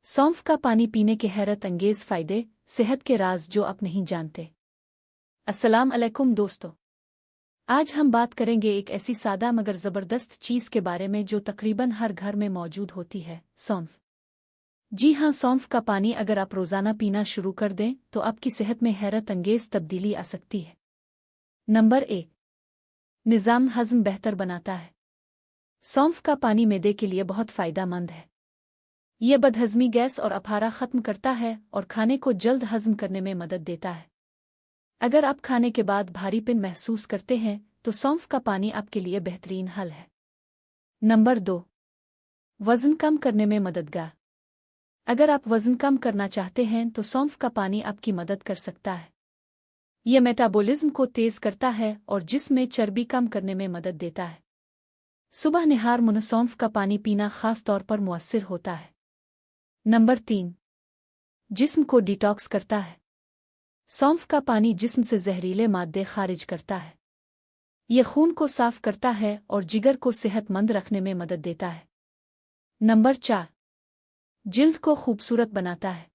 सौंफ का पानी पीने के हैरत अंगेज फ़ायदे, सेहत के राज जो आप नहीं जानते। अस्सलाम अलैकुम दोस्तों, आज हम बात करेंगे एक ऐसी सादा मगर ज़बरदस्त चीज़ के बारे में जो तकरीबन हर घर में मौजूद होती है, सौंफ। जी हाँ, सौंफ का पानी अगर आप रोज़ाना पीना शुरू कर दें तो आपकी सेहत में हैरत अंगेज तब्दीली आ सकती है। नंबर 1, निज़ाम हज़म बेहतर बनाता है। सौंफ का पानी मैदे के लिए बहुत फ़ायदेमंद है। ये बदहज़मी, गैस और अफारा ख़त्म करता है और खाने को जल्द हज़म करने में मदद देता है। अगर आप खाने के बाद भारीपन महसूस करते हैं तो सौंफ का पानी आपके लिए बेहतरीन हल है। नंबर 2, वज़न कम करने में मददगार। अगर आप वज़न कम करना चाहते हैं तो सौंफ का पानी आपकी मदद कर सकता है। ये मेटाबॉलिज्म को तेज़ करता है और जिस्म में चर्बी कम करने में मदद देता है। सुबह निहार मुन सौंफ का पानी पीना ख़ास तौर पर मुअस्सिर होता है। नंबर 3, जिस्म को डिटॉक्स करता है। सौंफ का पानी जिस्म से जहरीले मादे खारिज करता है। ये खून को साफ करता है और जिगर को सेहतमंद रखने में मदद देता है। नंबर 4, जिल्द को खूबसूरत बनाता है।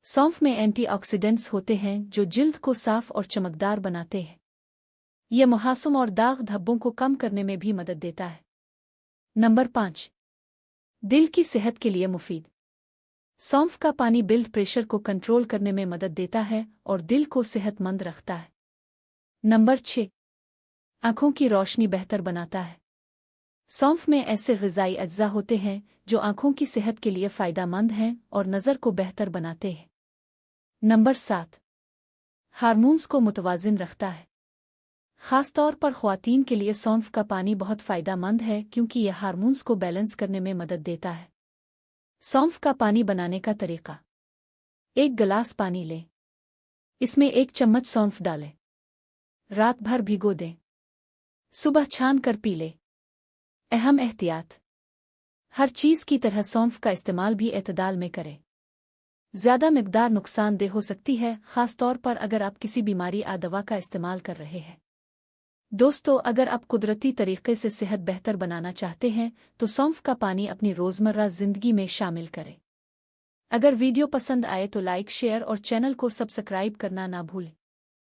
सौंफ में एंटीऑक्सीडेंट्स होते हैं जो जिल्द को साफ और चमकदार बनाते हैं। ये मुहासम और दाग धब्बों को कम करने में भी मदद देता है। नंबर 5, दिल की सेहत के लिए मुफीद। सौंफ का पानी ब्लड प्रेशर को कंट्रोल करने में मदद देता है और दिल को सेहतमंद रखता है। नंबर 6, आँखों की रोशनी बेहतर बनाता है। सौंफ में ऐसे ग़िज़ाई अज्जा होते हैं जो आँखों की सेहत के लिए फ़ायदेमंद हैं और नज़र को बेहतर बनाते हैं। नंबर 7, हार्मोन्स को मुतवाज़िन रखता है। ख़ास तौर पर ख़वातीन के लिए सौंफ का पानी बहुत फ़ायदेमंद है क्योंकि यह हार्मोन्स को बैलेंस करने में मदद देता है। सौंफ का पानी बनाने का तरीका: 1 गिलास पानी लें, इसमें 1 चम्मच सौंफ डालें, रात भर भिगो दें, सुबह छान कर पी लें। अहम एहतियात: हर चीज़ की तरह सौंफ का इस्तेमाल भी एतदाल में करें। ज़्यादा मिकदार नुकसानदेह हो सकती है, ख़ास तौर पर अगर आप किसी बीमारी या दवा का इस्तेमाल कर रहे हैं। दोस्तों, अगर आप कुदरती तरीके से सेहत बेहतर बनाना चाहते हैं तो सौंफ का पानी अपनी रोज़मर्रा ज़िंदगी में शामिल करें। अगर वीडियो पसंद आए तो लाइक, शेयर और चैनल को सब्सक्राइब करना ना भूलें।